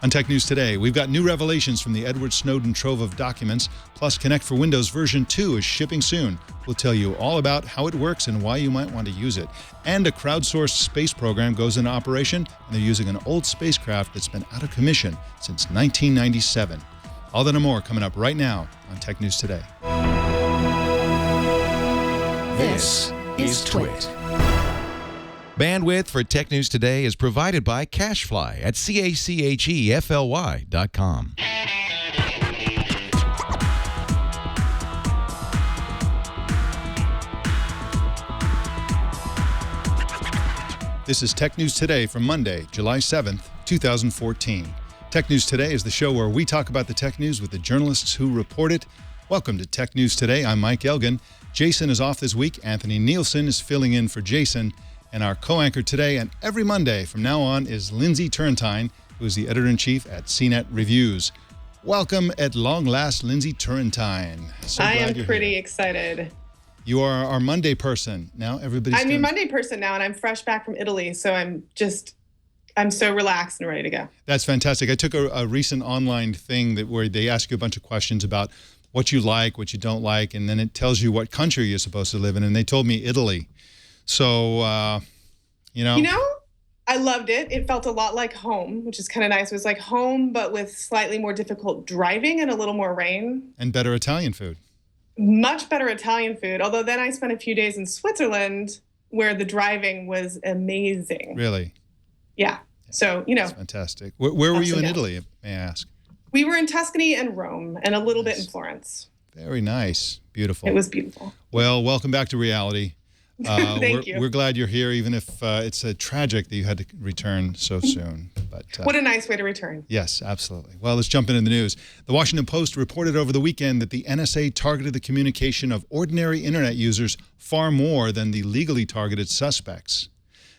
On Tech News Today, we've got new revelations from the Edward Snowden trove of documents, plus Kinect for Windows version 2 is shipping soon. We'll tell you all about how it works and why you might want to use it. And a crowdsourced space program goes into operation, and they're using an old spacecraft that's been out of commission since 1997. All that and more coming up right now on Tech News Today. This is Twit. Bandwidth for Tech News Today is provided by CacheFly at CACHEFLY.com. This is Tech News Today for Monday, July 7th, 2014. Tech News Today is the show where we talk about the tech news with the journalists who report it. Welcome to Tech News Today. I'm Mike Elgan. Jason is off this week. Anthony Nielsen is filling in for Jason. And our co-anchor today and every Monday from now on is Lindsey Turrentine, who is the editor-in-chief at CNET Reviews. Welcome at long last, Lindsey Turrentine. So I am pretty excited. You are our Monday person. Now everybody's I'm your Monday person now, and I'm fresh back from Italy, so I'm so relaxed and ready to go. That's fantastic. I took a recent online thing where they ask you a bunch of questions about what you like, what you don't like, and then it tells you what country you're supposed to live in, and they told me Italy. So, you know, I loved it. It felt a lot like home, which is kind of nice. It was like home, but with slightly more difficult driving and a little more rain. And better Italian food. Much better Italian food. Although then I spent a few days in Switzerland where the driving was amazing. Really? Yeah. So, That's fantastic. Where were you in Italy, may I ask? We were in Tuscany and Rome and a little bit in Florence. Very nice. Beautiful. It was beautiful. Well, welcome back to reality. Thank you. We're glad you're here, even if it's tragic that you had to return so soon. But what a nice way to return. Yes, absolutely. Well, let's jump into the news. The Washington Post reported over the weekend that the NSA targeted the communication of ordinary Internet users far more than the legally targeted suspects.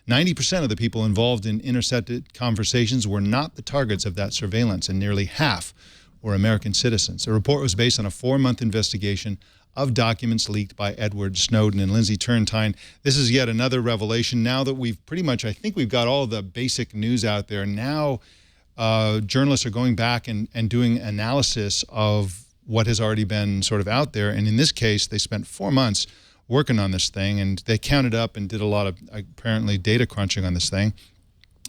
90% of the people involved in intercepted conversations were not the targets of that surveillance, and nearly half were American citizens. The report was based on a 4-month investigation of documents leaked by Edward Snowden and Lindsey Turrentine. This is yet another revelation. Now that we've pretty much, I think we've got all the basic news out there, now journalists are going back and doing analysis of what has already been sort of out there. And in this case, they spent 4 months working on this thing, and they counted up and did a lot of, apparently, data crunching on this thing,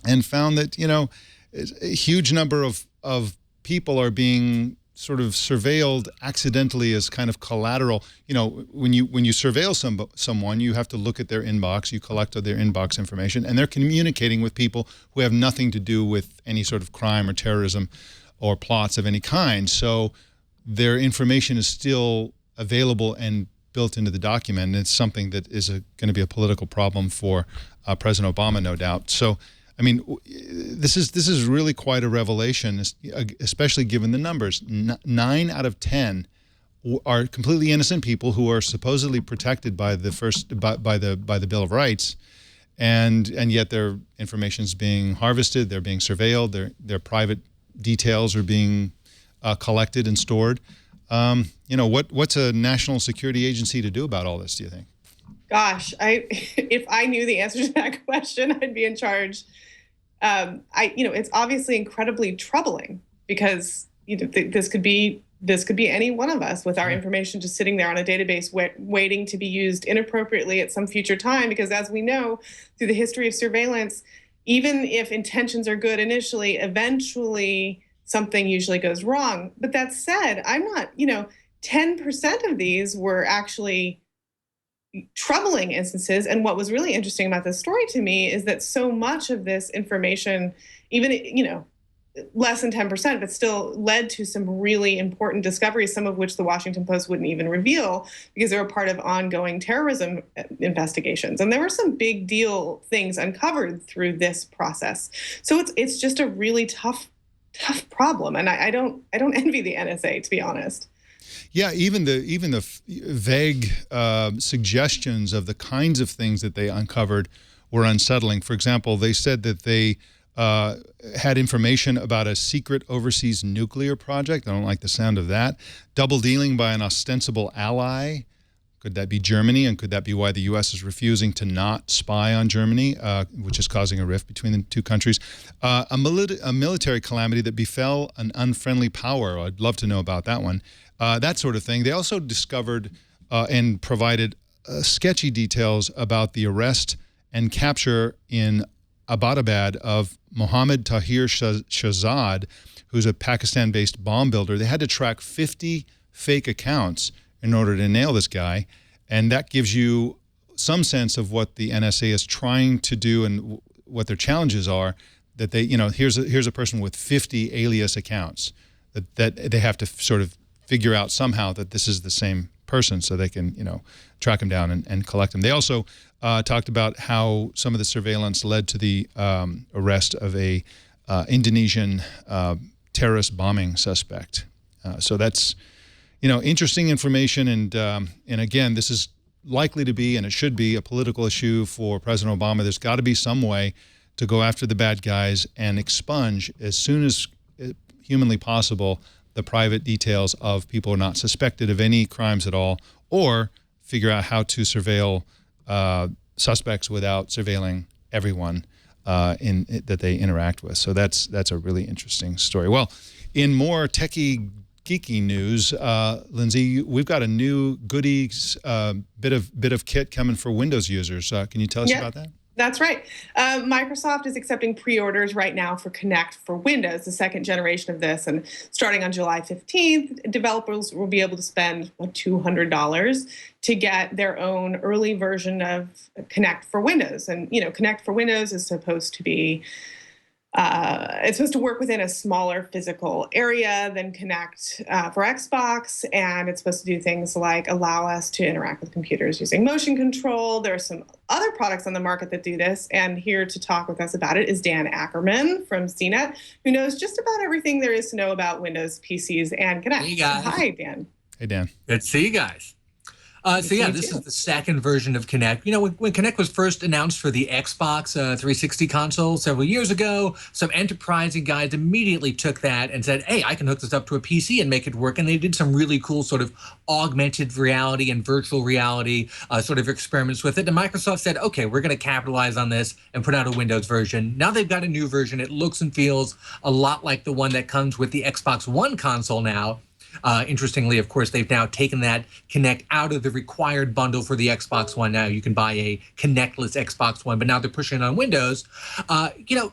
and found that, a huge number of people are being sort of surveilled accidentally as kind of collateral. When you surveil someone, you have to look at their inbox, you collect their inbox information, and they're communicating with people who have nothing to do with any sort of crime or terrorism or plots of any kind. So their information is still available and built into the document, and it's something that is going to be a political problem for President Obama, no doubt. So, I mean, this is really quite a revelation, especially given the numbers. 9 out of 10 are completely innocent people who are supposedly protected by the Bill of Rights, and yet their information is being harvested, they're being surveilled, their private details are being collected and stored. What's a national security agency to do about all this, do you think? Gosh, if I knew the answer to that question, I'd be in charge. It's obviously incredibly troubling because this could be any one of us with our information just sitting there on a database waiting to be used inappropriately at some future time. Because as we know through the history of surveillance, even if intentions are good initially, eventually something usually goes wrong. But that said, I'm not, 10% of these were actually troubling instances. And what was really interesting about this story to me is that so much of this information, even, less than 10%, but still led to some really important discoveries, some of which the Washington Post wouldn't even reveal because they were part of ongoing terrorism investigations. And there were some big deal things uncovered through this process. So it's just a really tough problem. And I don't envy the NSA, to be honest. Yeah, even the vague suggestions of the kinds of things that they uncovered were unsettling. For example, they said that they had information about a secret overseas nuclear project. I don't like the sound of that. Double dealing by an ostensible ally Could that be Germany? And could that be why the U.S. is refusing to not spy on Germany, which is causing a rift between the two countries? A military calamity that befell an unfriendly power. I'd love to know about that one. That sort of thing. They also discovered and provided sketchy details about the arrest and capture in Abbottabad of Mohammed Tahir Shahzad, who's a Pakistan-based bomb builder. They had to track 50 fake accounts in order to nail this guy, and that gives you some sense of what the NSA is trying to do and what their challenges are. That they, here's a person with 50 alias accounts that they have to sort of figure out somehow that this is the same person, so they can track him down and collect him. They also talked about how some of the surveillance led to the arrest of a Indonesian terrorist bombing suspect. So that's interesting information, and again, this is likely to be, and it should be, a political issue for President Obama. There's got to be some way to go after the bad guys and expunge as soon as humanly possible the private details of people who are not suspected of any crimes at all, or figure out how to surveil suspects without surveilling everyone that they interact with. So that's a really interesting story. Well, in more techie geeky news, Lindsey, we've got a new goodies bit of kit coming for Windows users. Can you tell us about that? That's right. Microsoft is accepting pre-orders right now for Kinect for Windows, the second generation of this. And starting on July 15th, developers will be able to spend $200 to get their own early version of Kinect for Windows. And, Kinect for Windows is supposed to be it's supposed to work within a smaller physical area than Kinect for Xbox, and it's supposed to do things like allow us to interact with computers using motion control. There are some other products on the market that do this, and here to talk with us about it is Dan Ackerman from CNET, who knows just about everything there is to know about Windows, PCs, and Kinect. Hey, guys. Hi, Dan. Hey, Dan. Good to see you guys. So yeah, this is the second version of Kinect. When Kinect was first announced for the Xbox 360 console several years ago, some enterprising guys immediately took that and said, hey, I can hook this up to a PC and make it work. And they did some really cool sort of augmented reality and virtual reality sort of experiments with it. And Microsoft said, okay, we're going to capitalize on this and put out a Windows version. Now they've got a new version. It looks and feels a lot like the one that comes with the Xbox One console now. Interestingly, of course, they've now taken that Kinect out of the required bundle for the Xbox One. Now you can buy a Kinectless Xbox One, but now they're pushing it on Windows.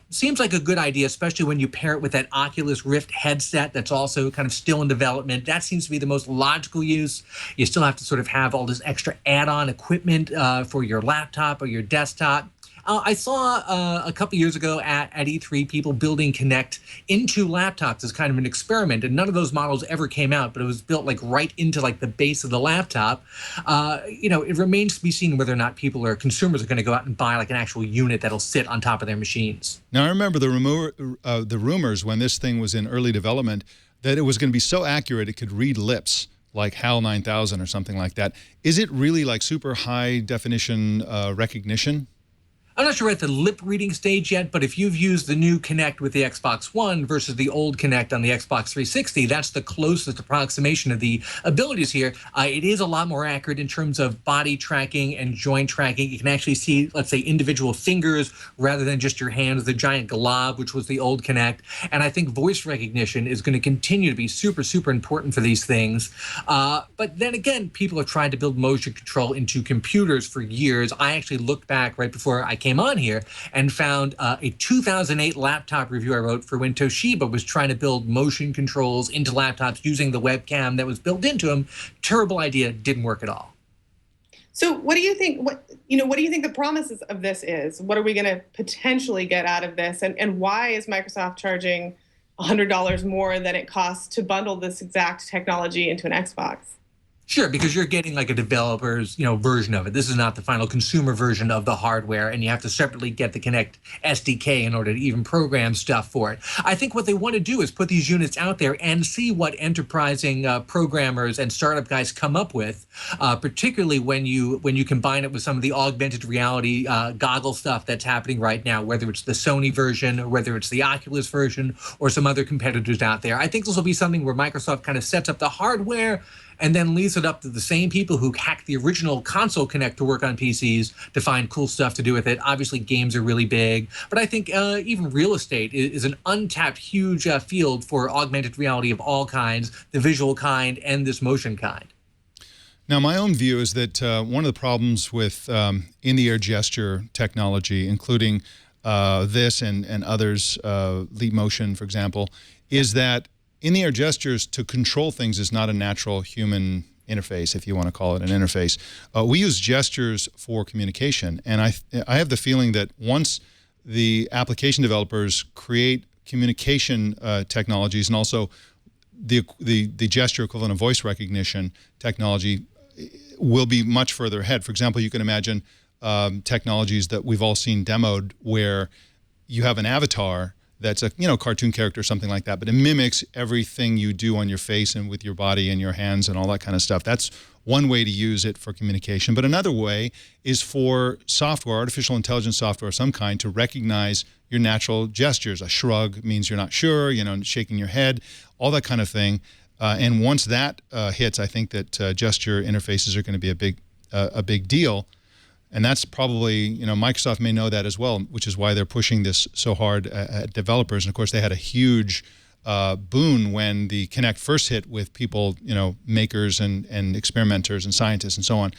Seems like a good idea, especially when you pair it with that Oculus Rift headset that's also kind of still in development. That seems to be the most logical use. You still have to sort of have all this extra add-on equipment for your laptop or your desktop. I saw a couple years ago at E3 people building Kinect into laptops as kind of an experiment, and none of those models ever came out, but it was built right into the base of the laptop. It remains to be seen whether or not consumers are going to go out and buy an actual unit that'll sit on top of their machines. Now, I remember the rumors when this thing was in early development that it was going to be so accurate it could read lips, like HAL 9000 or something like that. Is it really super high definition recognition? I'm not sure we're at the lip reading stage yet, but if you've used the new Kinect with the Xbox One versus the old Kinect on the Xbox 360, that's the closest approximation of the abilities here. It is a lot more accurate in terms of body tracking and joint tracking. You can actually see, let's say, individual fingers rather than just your hand with a giant glob, which was the old Kinect. And I think voice recognition is going to continue to be super, super important for these things. But then again, people have tried to build motion control into computers for years. I actually looked back right before I came on here and found a 2008 laptop review I wrote for when Toshiba was trying to build motion controls into laptops using the webcam that was built into them. Terrible idea, didn't work at all. So what do you think? What do you think the promises of this is? What are we going to potentially get out of this? And why is Microsoft charging $100 more than it costs to bundle this exact technology into an Xbox? Sure, because you're getting a developer's, version of it. This is not the final consumer version of the hardware, and you have to separately get the Kinect SDK in order to even program stuff for it. I think what they want to do is put these units out there and see what enterprising programmers and startup guys come up with, particularly when you combine it with some of the augmented reality goggle stuff that's happening right now, whether it's the Sony version or whether it's the Oculus version or some other competitors out there. I think this will be something where Microsoft kind of sets up the hardware, and then leaves it up to the same people who hacked the original console Kinect to work on PCs to find cool stuff to do with it. Obviously, games are really big, but I think even real estate is an untapped, huge field for augmented reality of all kinds, the visual kind and this motion kind. Now, my own view is that one of the problems with in-the-air gesture technology, including this and others, Leap Motion, for example, is that in-the-air gestures to control things is not a natural human interface, if you want to call it an interface. We use gestures for communication, and I have the feeling that once the application developers create communication technologies and also the gesture equivalent of voice recognition technology will be much further ahead. For example, you can imagine technologies that we've all seen demoed where you have an avatar that's a cartoon character or something like that, but it mimics everything you do on your face and with your body and your hands and all that kind of stuff. That's one way to use it for communication. But another way is for software, artificial intelligence software of some kind, to recognize your natural gestures. A shrug means you're not sure, shaking your head, all that kind of thing. And once that hits, I think that gesture interfaces are going to be a big deal. And that's probably, Microsoft may know that as well, which is why they're pushing this so hard at developers. And of course, they had a huge boon when the Kinect first hit with people, makers and experimenters and scientists and so on,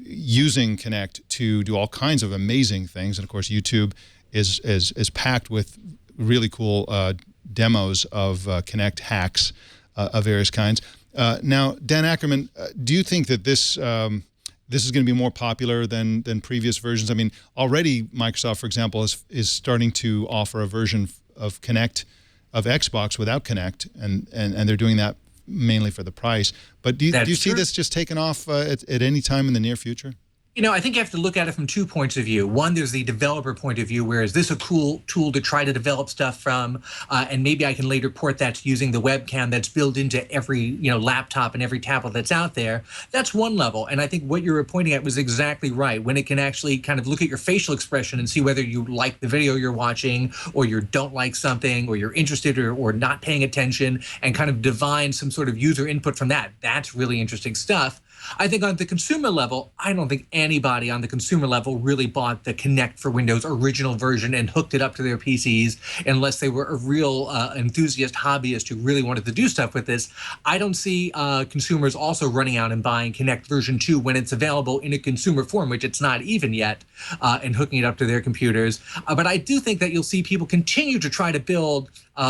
using Kinect to do all kinds of amazing things. And of course, YouTube is packed with really cool demos of Kinect hacks of various kinds. Now, Dan Ackerman, do you think that this is going to be more popular than previous versions? I mean, already Microsoft, for example, is starting to offer a version of Kinect, of Xbox without Kinect, and they're doing that mainly for the price. But do you see this just taking off at any time in the near future? I think you have to look at it from 2 points of view. One, there's the developer point of view, where is this a cool tool to try to develop stuff from, and maybe I can later port that to using the webcam that's built into every laptop and every tablet that's out there. That's one level, and I think what you were pointing at was exactly right. When it can actually kind of look at your facial expression and see whether you like the video you're watching, or you don't like something, or you're interested or not paying attention, and kind of divine some sort of user input from that. That's really interesting stuff. I think on the consumer level, I don't think anybody on the consumer level really bought the Kinect for Windows original version and hooked it up to their PCs unless they were a real enthusiast hobbyist who really wanted to do stuff with this. I don't see consumers also running out and buying Kinect version 2 when it's available in a consumer form, which it's not even yet, and hooking it up to their computers. But I do think that you'll see people continue to try to build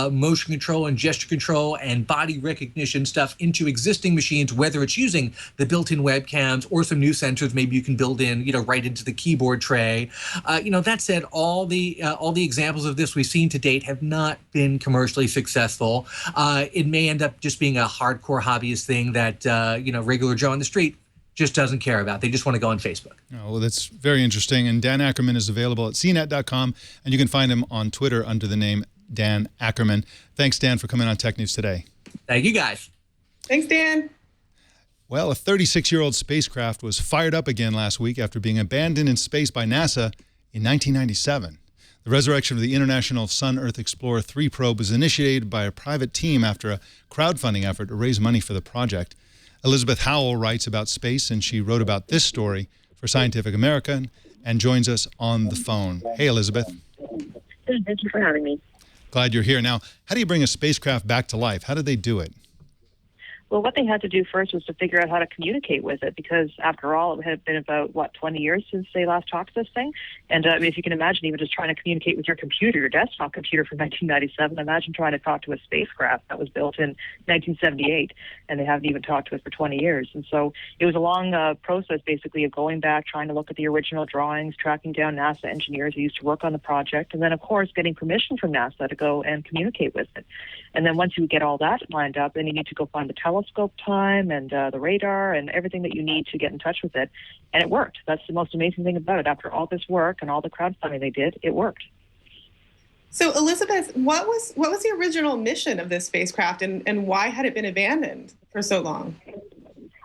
motion control and gesture control and body recognition stuff into existing machines, whether it's using the built-in webcams or some new sensors maybe you can build in, right into the keyboard tray. That said, all the examples of this we've seen to date have not been commercially successful. It may end up just being a hardcore hobbyist thing that regular Joe on the street just doesn't care about. They just want to go on Facebook. Oh, well, that's very interesting. And Dan Ackerman is available at cnet.com, and you can find him on Twitter under the name Dan Ackerman. Thanks, Dan, for coming on Tech News Today. Thank you, guys. Thanks, Dan. Well, a 36-year-old spacecraft was fired up again last week after being abandoned in space by NASA in 1997. The resurrection of the International Sun-Earth Explorer 3 probe was initiated by a private team after a crowdfunding effort to raise money for the project. Elizabeth Howell writes about space, and she wrote about this story for Scientific American and joins us on the phone. Hey, Elizabeth. Thank you for having me. Glad you're here. Now, how do you bring a spacecraft back to life? How did they do it? Well, what they had to do first was to figure out how to communicate with it, because after all, it had been about, 20 years since they last talked to this thing. And if you can imagine even just trying to communicate with your computer, your desktop computer from 1997, imagine trying to talk to a spacecraft that was built in 1978, and they haven't even talked to us for 20 years. And so it was a long process, basically, of going back, trying to look at the original drawings, tracking down NASA engineers who used to work on the project, and then, of course, getting permission from NASA to go and communicate with it. And then once you get all that lined up, then you need to go find the telescope time and the radar and everything that you need to get in touch with it. And it worked. That's the most amazing thing about it. After all this work and all the crowdfunding they did, it worked. So, Elizabeth, what was the original mission of this spacecraft, and why had it been abandoned for so long?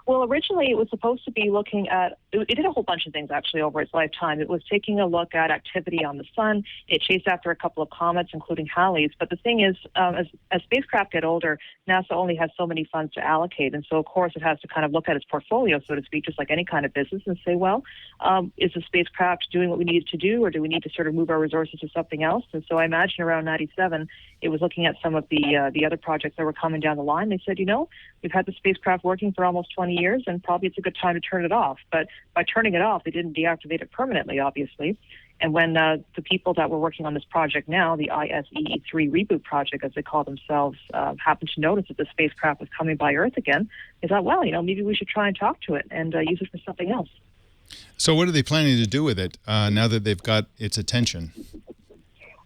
Well, originally it was supposed to be looking at it did a whole bunch of things actually over its lifetime. It was taking a look at activity on the sun. It chased after a couple of comets, including Halley's. But the thing is, as spacecraft get older, NASA only has so many funds to allocate. And so, of course, it has to kind of look at its portfolio, so to speak, just like any kind of business, and say, well, is the spacecraft doing what we need it to do, or do we need to sort of move our resources to something else? And so I imagine around 97, it was looking at some of the other projects that were coming down the line. They said, we've had the spacecraft working for almost 20 years, and probably it's a good time to turn it off. But by turning it off, they didn't deactivate it permanently, obviously. And when the people that were working on this project now, the ISEE-3 reboot project, as they call themselves, happened to notice that the spacecraft was coming by Earth again, they thought, well, maybe we should try and talk to it and use it for something else. So what are they planning to do with it now that they've got its attention?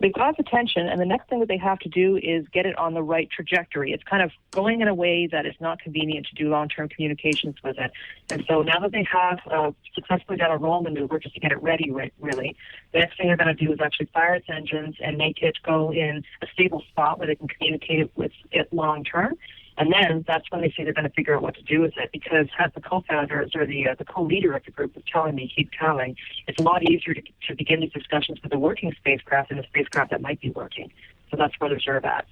They've got its attention, and the next thing that they have to do is get it on the right trajectory. It's kind of going in a way that is not convenient to do long-term communications with it. And so now that they have successfully done a roll maneuver just to get it ready, really, the next thing they're going to do is actually fire its engines and make it go in a stable spot where they can communicate with it long-term. And then that's when they say they're going to figure out what to do with it, because as the co-founders or the co-leader of the group was telling me, keep telling, it's a lot easier to begin these discussions with a working spacecraft than a spacecraft that might be working. So that's where they're sort of at.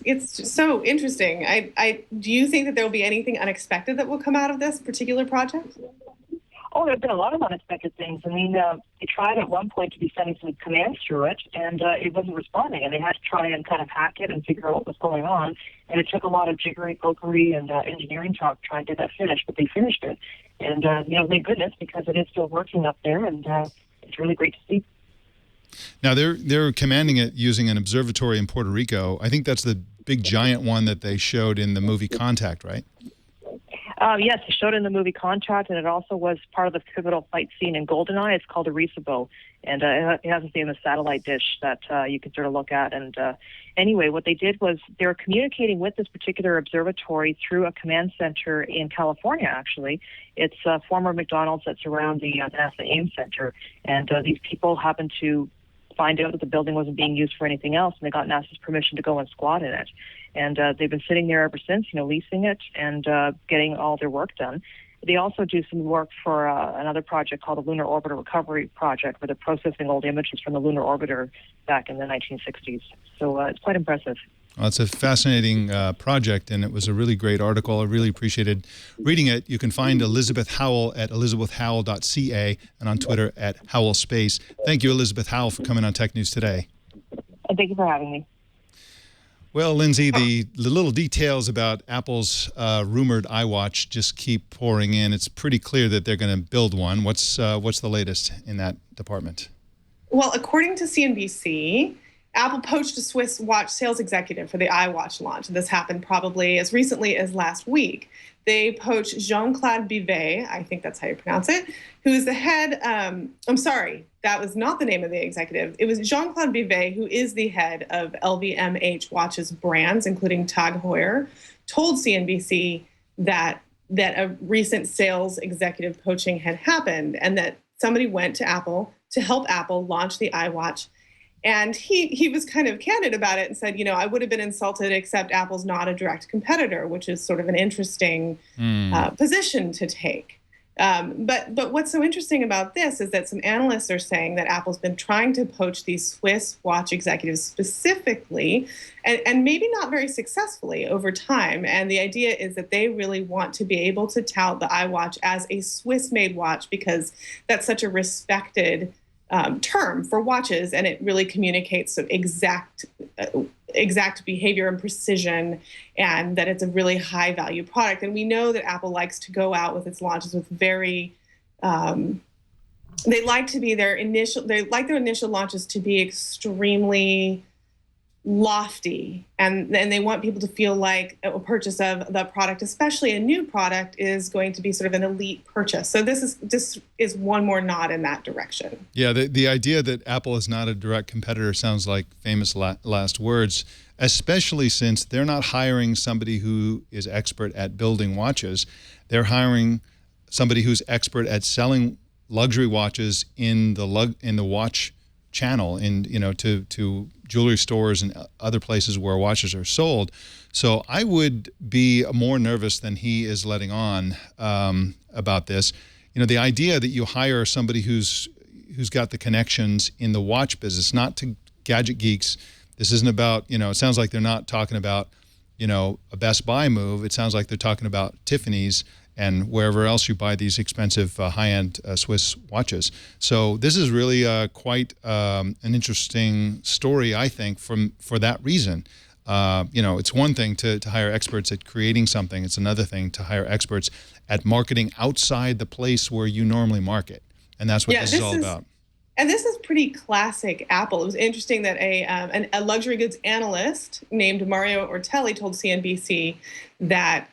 It's so interesting. Do you think that there will be anything unexpected that will come out of this particular project? Oh, there have been a lot of unexpected things. I mean, they tried at one point to be sending some commands through it, and it wasn't responding. And they had to try and kind of hack it and figure out what was going on. And it took a lot of jiggery, pokery, and engineering talk to try and get that finished, but they finished it. And, thank goodness, because it is still working up there, and it's really great to see. Now, they're commanding it using an observatory in Puerto Rico. I think that's the big giant one that they showed in the movie Contact, right? Yes, it showed in the movie Contact, and it also was part of the pivotal fight scene in GoldenEye. It's called Arecibo, and it has a famous satellite dish that you can sort of look at. And anyway, what they did was they were communicating with this particular observatory through a command center in California, actually. It's former McDonald's that's around the NASA Ames Center, and these people happened to find out that the building wasn't being used for anything else, and they got NASA's permission to go and squat in it. And they've been sitting there ever since, leasing it and getting all their work done. They also do some work for another project called the Lunar Orbiter Recovery Project, where they're processing old images from the lunar orbiter back in the 1960s. So it's quite impressive. Well, it's a fascinating project, and it was a really great article. I really appreciated reading it. You can find Elizabeth Howell at elizabethhowell.ca and on Twitter at HowellSpace. Thank you, Elizabeth Howell, for coming on Tech News Today. And thank you for having me. Well, Lindsey, the little details about Apple's rumored iWatch just keep pouring in. It's pretty clear that they're going to build one. What's the latest in that department? Well, according to CNBC, Apple poached a Swiss watch sales executive for the iWatch launch. This happened probably as recently as last week. They poached Jean-Claude Bivet, I think that's how you pronounce it, who is the head, I'm sorry, that was not the name of the executive. It was Jean-Claude Bivet, who is the head of LVMH watches brands, including Tag Heuer, told CNBC that a recent sales executive poaching had happened and that somebody went to Apple to help Apple launch the iWatch. And he was kind of candid about it and said, I would have been insulted, except Apple's not a direct competitor, which is sort of an interesting position to take. But what's so interesting about this is that some analysts are saying that Apple's been trying to poach these Swiss watch executives specifically, and maybe not very successfully over time. And the idea is that they really want to be able to tout the iWatch as a Swiss-made watch because that's such a respected term for watches, and it really communicates sort of exact behavior and precision, and that it's a really high value product. And we know that Apple likes to go out with its launches with very they like their initial launches to be extremely lofty, and they want people to feel like a purchase of the product, especially a new product, is going to be sort of an elite purchase. So this is one more nod in that direction. Yeah, the idea that Apple is not a direct competitor sounds like famous last words, especially since they're not hiring somebody who is expert at building watches. They're hiring somebody who's expert at selling luxury watches in the watch channel, and to jewelry stores and other places where watches are sold. So I would be more nervous than he is letting on about this. You know, the idea that you hire somebody who's got the connections in the watch business, not to gadget geeks. This isn't about, you know, it sounds like they're not talking about, you know, a Best Buy move. It sounds like they're talking about Tiffany's and wherever else you buy these expensive high-end Swiss watches. So this is really quite an interesting story, I think, for that reason. You know, it's one thing to hire experts at creating something. It's another thing to hire experts at marketing outside the place where you normally market. And that's what this is all about. And this is pretty classic Apple. It was interesting that a luxury goods analyst named Mario Ortelli told CNBC that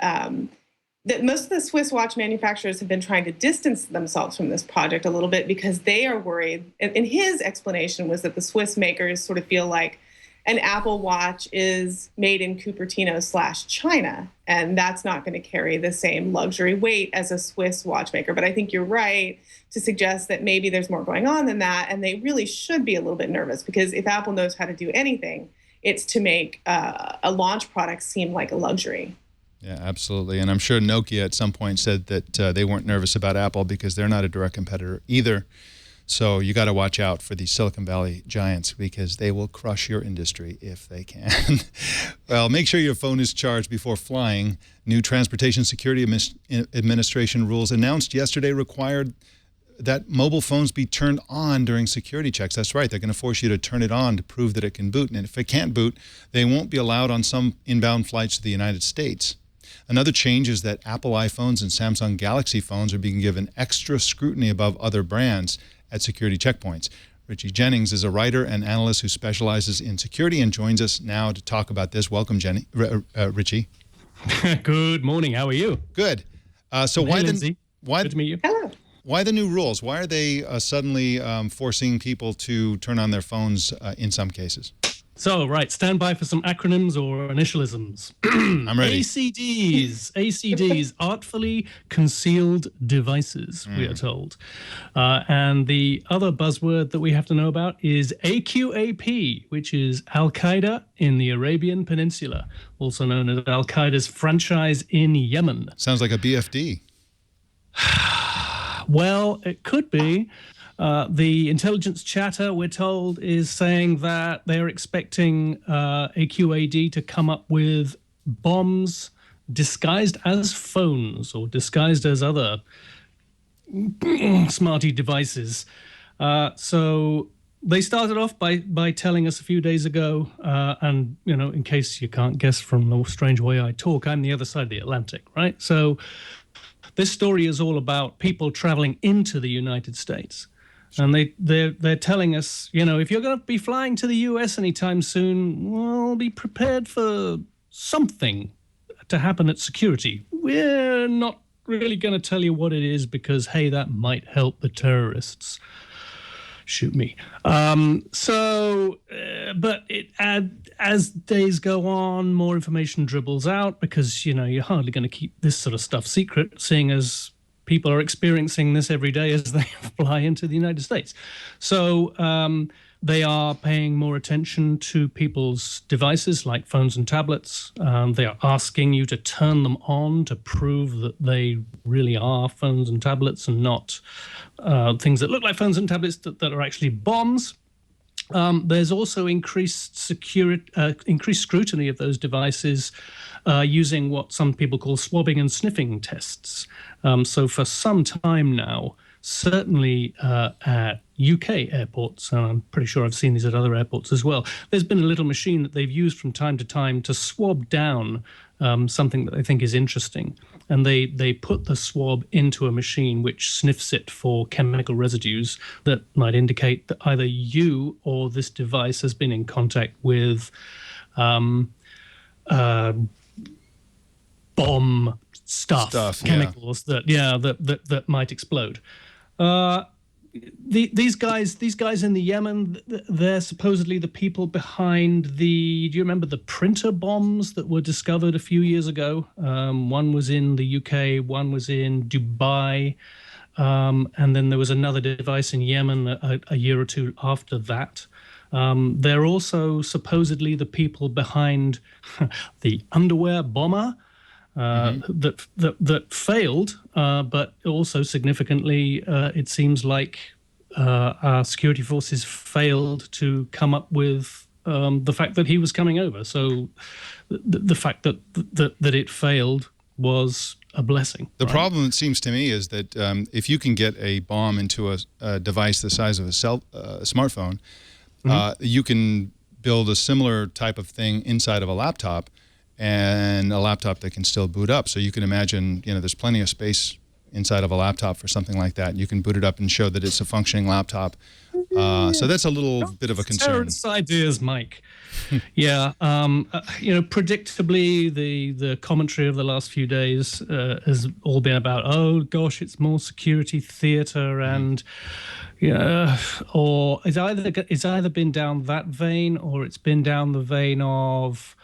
that most of the Swiss watch manufacturers have been trying to distance themselves from this project a little bit because they are worried. And his explanation was that the Swiss makers sort of feel like an Apple Watch is made in Cupertino/China, and that's not going to carry the same luxury weight as a Swiss watchmaker. But I think you're right to suggest that maybe there's more going on than that, and they really should be a little bit nervous because if Apple knows how to do anything, it's to make a launch product seem like a luxury. Yeah, absolutely. And I'm sure Nokia at some point said that they weren't nervous about Apple because they're not a direct competitor either. So you got to watch out for these Silicon Valley giants because they will crush your industry if they can. Well, make sure your phone is charged before flying. New Transportation Security Administration rules announced yesterday required that mobile phones be turned on during security checks. That's right. They're going to force you to turn it on to prove that it can boot. And if it can't boot, they won't be allowed on some inbound flights to the United States. Another change is that Apple iPhones and Samsung Galaxy phones are being given extra scrutiny above other brands at security checkpoints. Richi Jennings is a writer and analyst who specializes in security and joins us now to talk about this. Welcome, Richi. Good morning. How are you? Good. So hey, why Lindsey. Good to meet you. Hello. Why the new rules? Why are they suddenly forcing people to turn on their phones in some cases? So, right, stand by for some acronyms or initialisms. I'm ready. ACDs, artfully concealed devices, we are told. And the other buzzword that we have to know about is AQAP, which is Al-Qaeda in the Arabian Peninsula, also known as Al-Qaeda's franchise in Yemen. Sounds like a BFD. Well, it could be. The intelligence chatter, we're told, is saying that they're expecting AQAD to come up with bombs disguised as phones or disguised as other smarty devices. So they started off by telling us a few days ago, and, you know, in case you can't guess from the strange way I talk, I'm the other side of the Atlantic, right? So this story is all about people traveling into the United States. And they're telling us, you know, if you're going to be flying to the US anytime soon, well, be prepared for something to happen at security. We're not really going to tell you what it is because, hey, that might help the terrorists. Shoot me. But as days go on, more information dribbles out because, you know, you're hardly going to keep this sort of stuff secret, seeing as people are experiencing this every day as they fly into the United States. So they are paying more attention to people's devices like phones and tablets. They are asking you to turn them on to prove that they really are phones and tablets and not things that look like phones and tablets that are actually bombs. There's also increased scrutiny of those devices using what some people call swabbing and sniffing tests. So for some time now, certainly at UK airports, and I'm pretty sure I've seen these at other airports as well, there's been a little machine that they've used from time to time to swab down something that they think is interesting. And they put the swab into a machine which sniffs it for chemical residues that might indicate that either you or this device has been in contact with bomb stuff, chemicals that might explode. These guys in the Yemen, they're supposedly the people behind do you remember the printer bombs that were discovered a few years ago? One was in the UK, one was in Dubai, and then there was another device in Yemen a year or two after that. They're also supposedly the people behind the underwear bomber that failed, but also significantly, it seems like our security forces failed to come up with the fact that he was coming over. So the fact that it failed was a blessing. The problem, it seems to me, is that if you can get a bomb into a device the size of a smartphone, you can build a similar type of thing inside of a laptop, and a laptop that can still boot up. So you can imagine, there's plenty of space inside of a laptop for something like that. You can boot it up and show that it's a functioning laptop. So that's a little bit of a concern. Terrorist ideas, Mike. Yeah, predictably, the commentary of the last few days has all been about, oh gosh, it's more security theater, and or it's either been down that vein, or it's been down the vein of,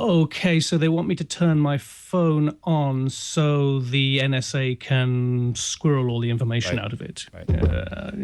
okay, so they want me to turn my phone on so the NSA can squirrel all the information out of it. Right.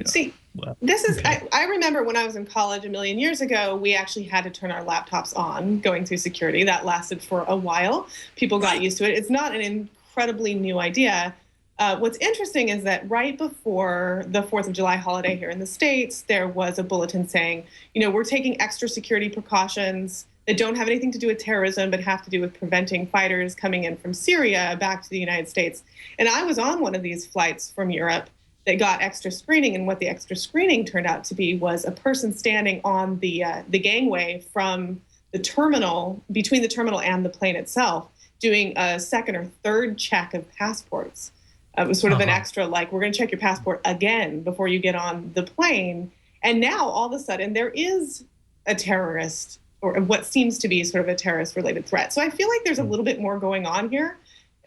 See, this is, okay. I remember when I was in college a million years ago, we actually had to turn our laptops on going through security. That lasted for a while. People got used to it. It's not an incredibly new idea. What's interesting is that right before the 4th of July holiday here in the States, there was a bulletin saying, we're taking extra security precautions that don't have anything to do with terrorism, but have to do with preventing fighters coming in from Syria back to the United States. And I was on one of these flights from Europe that got extra screening, and what the extra screening turned out to be was a person standing on the gangway from the terminal, between the terminal and the plane itself, doing a second or third check of passports. It was sort of an extra, like, we're going to check your passport again before you get on the plane. And now, all of a sudden, there is a terrorist, or what seems to be sort of a terrorist-related threat. So I feel like there's a little bit more going on here.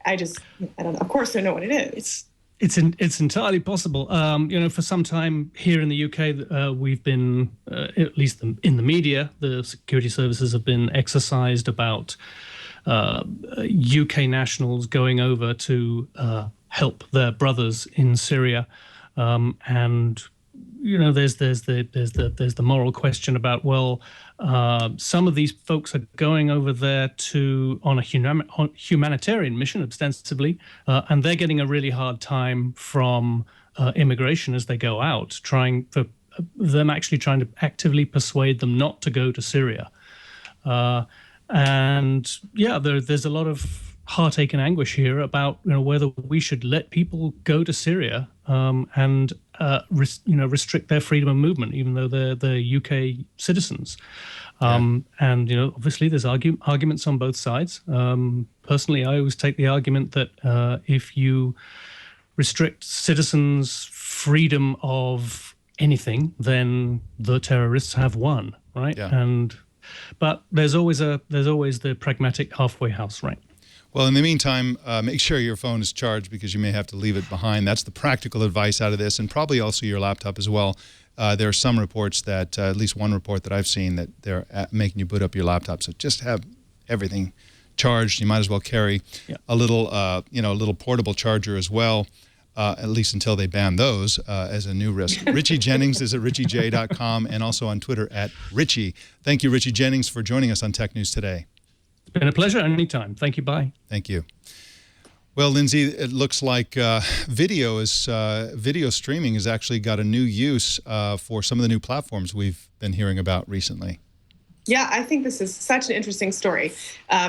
I don't know. Of course, I know what it is. It's entirely possible. For some time here in the UK, we've been, at least in the media, the security services have been exercised about UK nationals going over to help their brothers in Syria, and there's the moral question about, well, some of these folks are going over there on a humanitarian mission ostensibly, and they're getting a really hard time from immigration as they go out, trying to actively persuade them not to go to Syria. And yeah, there's a lot of heartache and anguish here about whether we should let people go to Syria and restrict their freedom of movement, even though they're UK citizens. And obviously there's arguments on both sides. Personally, I always take the argument that if you restrict citizens' freedom of anything, then the terrorists have won, right? Yeah. But there's always the pragmatic halfway house, right? Well, in the meantime, make sure your phone is charged, because you may have to leave it behind. That's the practical advice out of this, and probably also your laptop as well. There are some reports that, at least one report that I've seen, that they're making you boot up your laptop. So just have everything charged. You might as well carry a little portable charger as well, at least until they ban those as a new risk. Richi Jennings is at richij.com and also on Twitter at Richi. Thank you, Richi Jennings, for joining us on Tech News Today. It's been a pleasure. Anytime. Thank you. Bye. Thank you. Well, Lindsey, it looks like video streaming has actually got a new use for some of the new platforms we've been hearing about recently. Yeah, I think this is such an interesting story.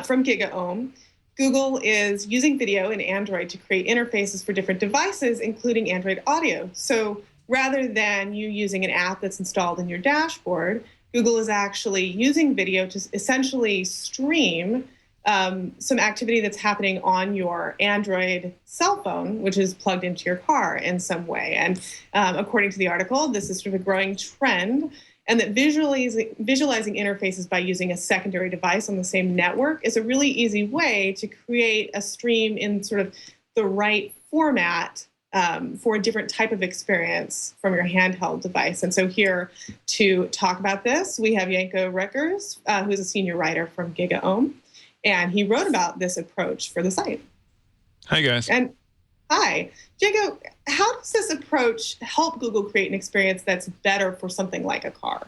From GigaOM, Google is using video in Android to create interfaces for different devices, including Android Audio. So rather than you using an app that's installed in your dashboard, Google is actually using video to essentially stream some activity that's happening on your Android cell phone, which is plugged into your car in some way. And according to the article, this is sort of a growing trend, and that visualizing interfaces by using a secondary device on the same network is a really easy way to create a stream in sort of the right format for a different type of experience from your handheld device. And so here to talk about this, we have Janko Roettgers, who is a senior writer from GigaOM, and he wrote about this approach for the site. Hi, guys. And hi. Janko, how does this approach help Google create an experience that's better for something like a car?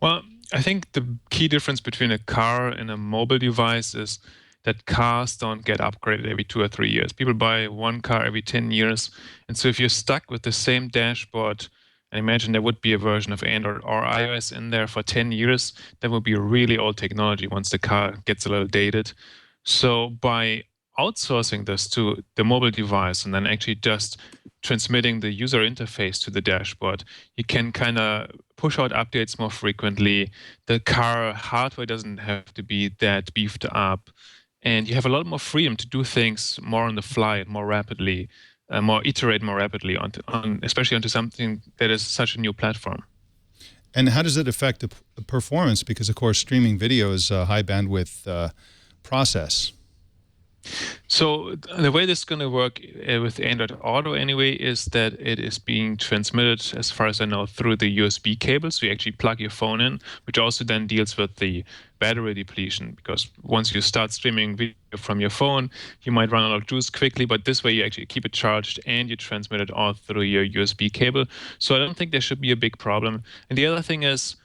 Well, I think the key difference between a car and a mobile device is that cars don't get upgraded every 2 or 3 years. People buy one car every 10 years. And so if you're stuck with the same dashboard, and imagine there would be a version of Android or iOS in there for 10 years, that would be really old technology once the car gets a little dated. So by outsourcing this to the mobile device and then actually just transmitting the user interface to the dashboard, you can kind of push out updates more frequently. The car hardware doesn't have to be that beefed up. And you have a lot more freedom to do things more on the fly and more rapidly, iterate more rapidly, especially onto something that is such a new platform. And how does it affect the performance? Because, of course, streaming video is a high bandwidth process. So the way this is going to work with Android Auto anyway is that it is being transmitted, as far as I know, through the USB cable. So you actually plug your phone in, which also then deals with the battery depletion, because once you start streaming video from your phone, you might run out of juice quickly, but this way you actually keep it charged and you transmit it all through your USB cable. So I don't think there should be a big problem. And the other thing is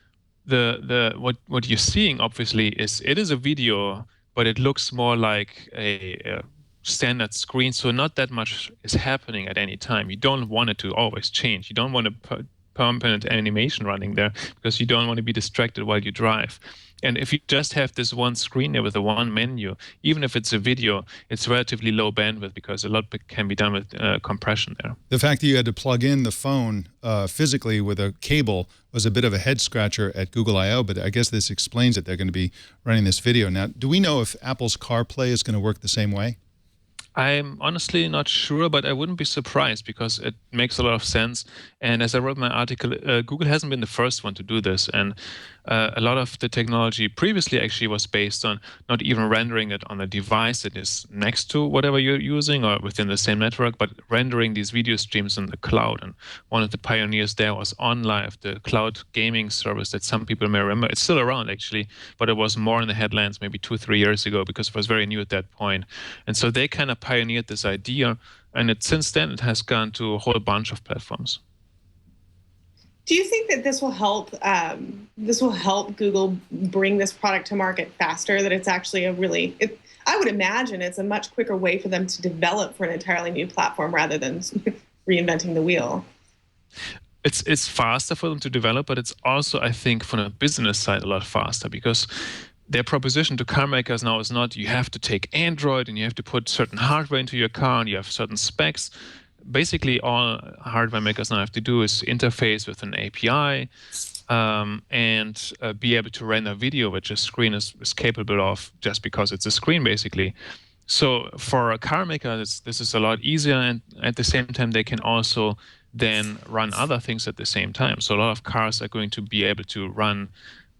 what you're seeing, obviously, is it is a video, but it looks more like a standard screen, so not that much is happening at any time. You don't want it to always change. You don't want to put permanent animation running there because you don't want to be distracted while you drive. And if you just have this one screen there with the one menu, even if it's a video, it's relatively low bandwidth because a lot can be done with compression there. The fact that you had to plug in the phone physically with a cable was a bit of a head scratcher at Google I/O, but I guess this explains it. They're going to be running this video. Now, do we know if Apple's CarPlay is going to work the same way? I'm honestly not sure, but I wouldn't be surprised because it makes a lot of sense. And as I wrote in my article, Google hasn't been the first one to do this. And a lot of the technology previously actually was based on not even rendering it on a device that is next to whatever you're using or within the same network, but rendering these video streams in the cloud. And one of the pioneers there was OnLive, the cloud gaming service that some people may remember. It's still around, actually, but it was more in the headlines maybe 2-3 years ago because it was very new at that point. And so they kind of pioneered this idea, and since then it has gone to a whole bunch of platforms. Do you think that this will help? This will help Google bring this product to market faster. That it's actually I would imagine it's a much quicker way for them to develop for an entirely new platform rather than reinventing the wheel. It's faster for them to develop, but it's also, I think, from a business side, a lot faster because their proposition to car makers now is not you have to take Android and you have to put certain hardware into your car and you have certain specs. Basically, all hardware makers now have to do is interface with an API and be able to render video, which a screen is capable of just because it's a screen, basically. So for a car maker, this is a lot easier, and at the same time, they can also then run other things at the same time. So a lot of cars are going to be able to run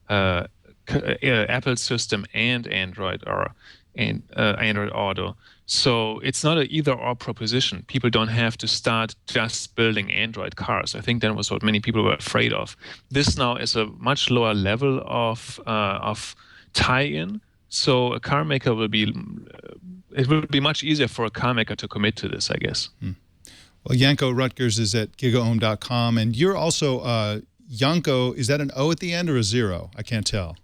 Apple's system and Android or Android Auto. So it's not an either-or proposition. People don't have to start just building Android cars. I think that was what many people were afraid of. This now is a much lower level of tie-in. So a car maker it will be much easier for a car maker to commit to this, I guess. Well, Janko Roettgers is at gigaohm.com, and you're also Janko. Is that an O at the end or a 0? I can't tell.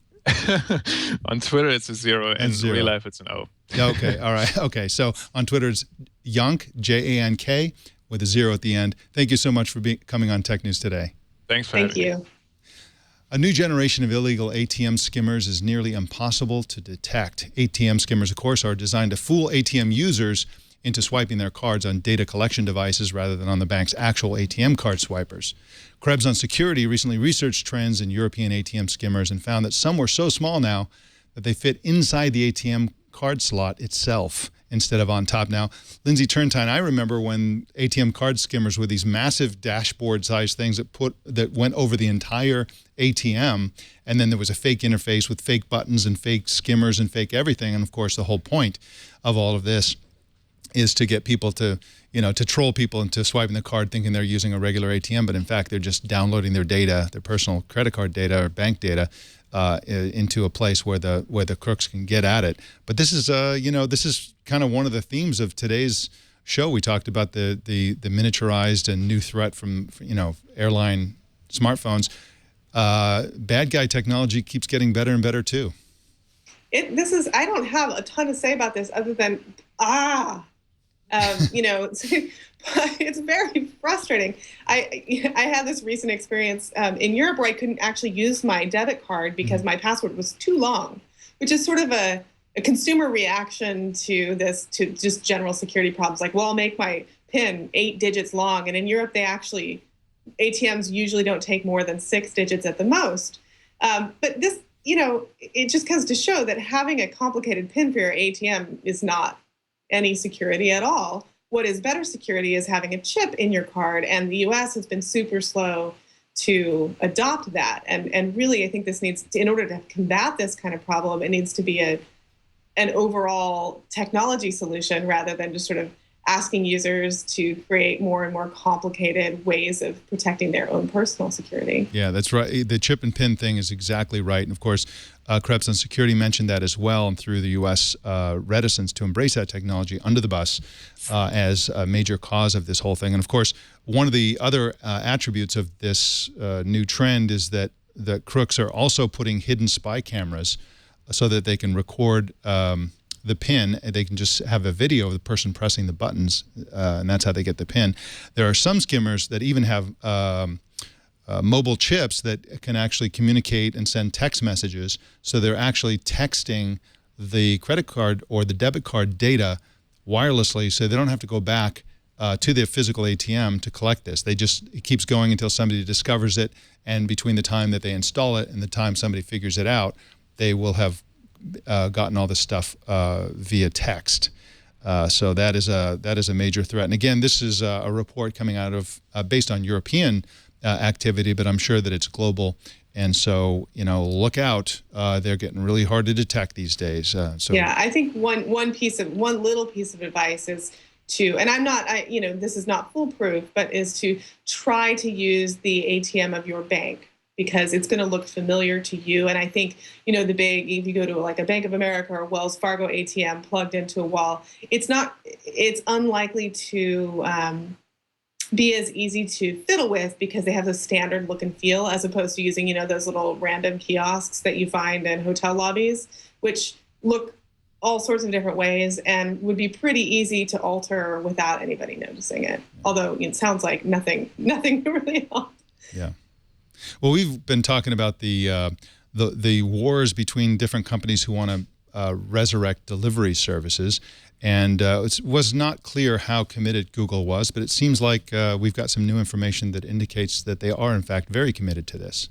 On Twitter, it's a 0, and in real life, it's an O. Okay, all right. Okay, so on Twitter, it's Jank, Jank, with a 0 at the end. Thank you so much for coming on Tech News today. Thanks for having me. Thank you. A new generation of illegal ATM skimmers is nearly impossible to detect. ATM skimmers, of course, are designed to fool ATM users into swiping their cards on data collection devices rather than on the bank's actual ATM card swipers. Krebs on Security recently researched trends in European ATM skimmers and found that some were so small now that they fit inside the ATM card slot itself instead of on top. Now, Lindsey, Turrentine, I remember when ATM card skimmers were these massive dashboard-sized things that went over the entire ATM, and then there was a fake interface with fake buttons and fake skimmers and fake everything. And of course, the whole point of all of this is to get people to, to troll people into swiping the card thinking they're using a regular ATM, but in fact, they're just downloading their data, their personal credit card data or bank data into a place where the crooks can get at it. But this is, this is kind of one of the themes of today's show. We talked about the miniaturized and new threat from, airline smartphones. bad guy technology keeps getting better and better too. I don't have a ton to say about this other than, it's very frustrating. I had this recent experience in Europe where I couldn't actually use my debit card because my password was too long, which is sort of a consumer reaction to just general security problems. Like, well, I'll make my PIN 8 digits long. And in Europe, ATMs usually don't take more than 6 digits at the most. But this, it just comes to show that having a complicated PIN for your ATM is not any security at all. What is better security is having a chip in your card, and the US has been super slow to adopt that. And really, I think this needs to, in order to combat this kind of problem, it needs to be an overall technology solution rather than just sort of asking users to create more and more complicated ways of protecting their own personal security. Yeah, that's right. The chip and pin thing is exactly right. And of course, Krebs on Security mentioned that as well, and through the U.S. Reticence to embrace that technology under the bus as a major cause of this whole thing. And of course, one of the other attributes of this new trend is that the crooks are also putting hidden spy cameras so that they can record the pin. They can just have a video of the person pressing the buttons, and that's how they get the pin. There are some skimmers that even have mobile chips that can actually communicate and send text messages, so they're actually texting the credit card or the debit card data wirelessly, so they don't have to go back to their physical ATM to collect this. It keeps going until somebody discovers it, and between the time that they install it and the time somebody figures it out, they will have gotten all this stuff via text. So that is a major threat. And again, this is a report coming out of based on European activity, but I'm sure that it's global. And so, look out. They're getting really hard to detect these days. Yeah, I think one little piece of advice is to, and this is not foolproof, but is to try to use the ATM of your bank, because it's going to look familiar to you. And I think, if you go to like a Bank of America or Wells Fargo ATM plugged into a wall, it's unlikely to be as easy to fiddle with, because they have the standard look and feel, as opposed to using, those little random kiosks that you find in hotel lobbies, which look all sorts of different ways and would be pretty easy to alter without anybody noticing it. Although it sounds like nothing really helps. Yeah. Well, we've been talking about the wars between different companies who want to resurrect delivery services, and it was not clear how committed Google was, but it seems like we've got some new information that indicates that they are, in fact, very committed to this.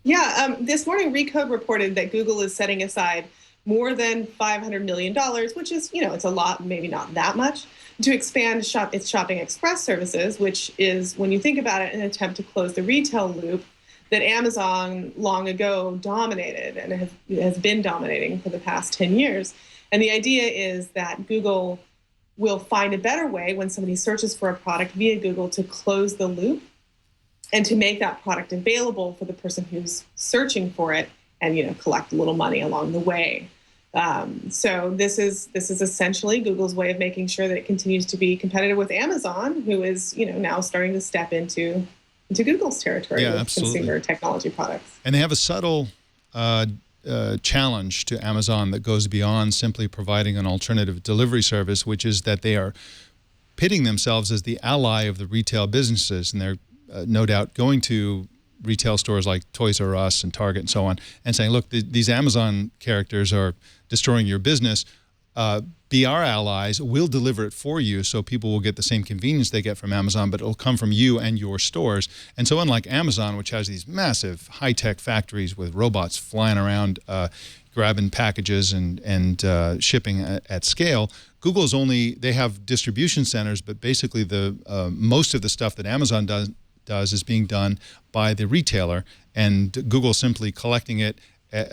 Yeah, this morning, Recode reported that Google is setting aside more than $500 million, which is, it's a lot, maybe not that much, to expand its Shopping Express services, which is, when you think about it, an attempt to close the retail loop that Amazon long ago dominated and has been dominating for the past 10 years. And the idea is that Google will find a better way when somebody searches for a product via Google to close the loop and to make that product available for the person who's searching for it, and collect a little money along the way. So this is essentially Google's way of making sure that it continues to be competitive with Amazon, who is now starting to step into Google's territory with absolutely. Consumer technology products. And they have a subtle challenge to Amazon that goes beyond simply providing an alternative delivery service, which is that they are pitting themselves as the ally of the retail businesses. And they're no doubt going to retail stores like Toys R Us and Target and so on and saying, look, these Amazon characters are destroying your business. Be our allies, we'll deliver it for you, so people will get the same convenience they get from Amazon, but it'll come from you and your stores. And so unlike Amazon, which has these massive high-tech factories with robots flying around grabbing packages and shipping at scale, Google's they have distribution centers, but basically most of the stuff that Amazon does is being done by the retailer, and Google simply collecting it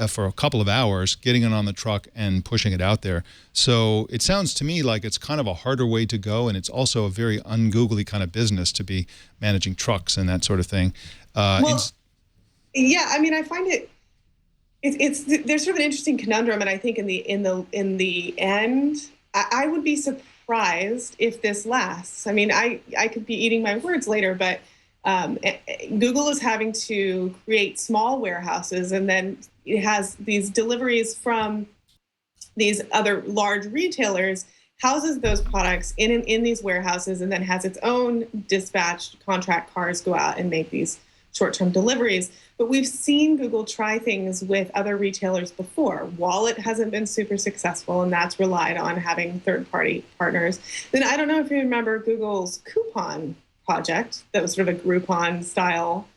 for a couple of hours, getting it on the truck and pushing it out there. So it sounds to me like it's kind of a harder way to go, and it's also a very un-Googly kind of business to be managing trucks and that sort of thing. Yeah, I mean, I find there's sort of an interesting conundrum, and I think in the end, I would be surprised if this lasts. I mean, I could be eating my words later, but Google is having to create small warehouses, and then it has these deliveries from these other large retailers, houses those products in these warehouses, and then has its own dispatched contract cars go out and make these short-term deliveries. But we've seen Google try things with other retailers before. Wallet hasn't been super successful, and that's relied on having third-party partners. Then I don't know if you remember Google's coupon project that was sort of a Groupon style,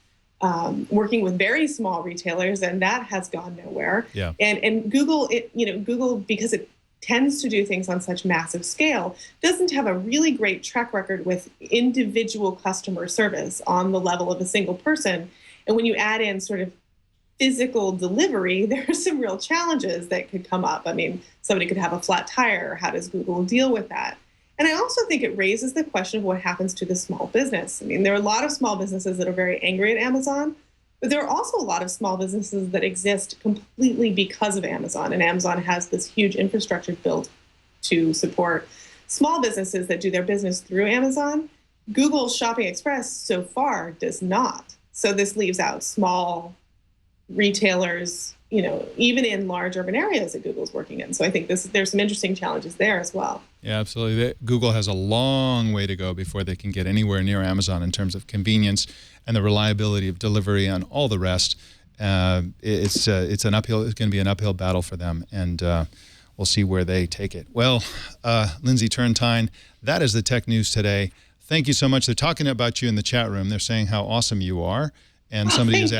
working with very small retailers, and that has gone nowhere. Yeah. And Google, Google, because it tends to do things on such massive scale, doesn't have a really great track record with individual customer service on the level of a single person. And when you add in sort of physical delivery, there are some real challenges that could come up. I mean, somebody could have a flat tire. How does Google deal with that? And I also think it raises the question of what happens to the small business. I mean, there are a lot of small businesses that are very angry at Amazon, but there are also a lot of small businesses that exist completely because of Amazon. And Amazon has this huge infrastructure built to support small businesses that do their business through Amazon. Google Shopping Express so far does not. So this leaves out small retailers, even in large urban areas that Google's working in. So I think there's some interesting challenges there as well. Yeah, absolutely. Google has a long way to go before they can get anywhere near Amazon in terms of convenience and the reliability of delivery and all the rest. It's going to be an uphill battle for them, and we'll see where they take it. Well, Lindsey Turrentine, that is the tech news today. Thank you so much. They're talking about you in the chat room. They're saying how awesome you are. And somebody's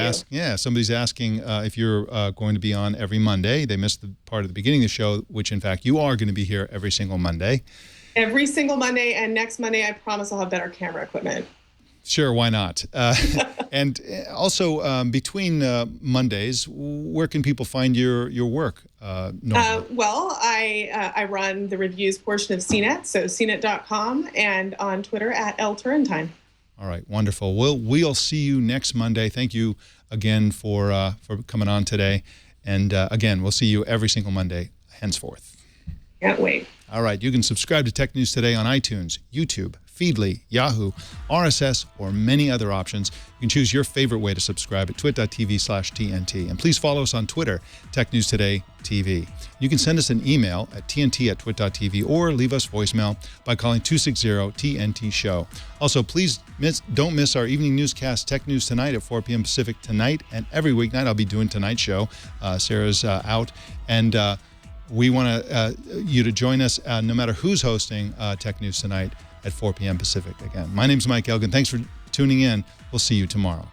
asking if you're going to be on every Monday. They missed the part at the beginning of the show, which in fact you are going to be here every single Monday. Every single Monday, and next Monday I promise I'll have better camera equipment. Sure, why not? And also between Mondays, where can people find your work? Well, I run the reviews portion of CNET, so cnet.com, and on Twitter at @Turrentine. All right, wonderful. We'll see you next Monday. Thank you again for coming on today. And again, we'll see you every single Monday henceforth. Can't wait. All right, you can subscribe to Tech News Today on iTunes, YouTube, Feedly, Yahoo, RSS, or many other options. You can choose your favorite way to subscribe at twit.tv/TNT. And please follow us on Twitter, Tech News Today TV. You can send us an email at tnt@twit.tv or leave us voicemail by calling 260-TNT-SHOW. Also, please don't miss our evening newscast, Tech News Tonight at 4 p.m. Pacific tonight. And every weeknight, I'll be doing Tonight Show. Sarah's out. And we want you to join us no matter who's hosting Tech News Tonight at 4 p.m. Pacific again. My name's Mike Elgan. Thanks for tuning in. We'll see you tomorrow.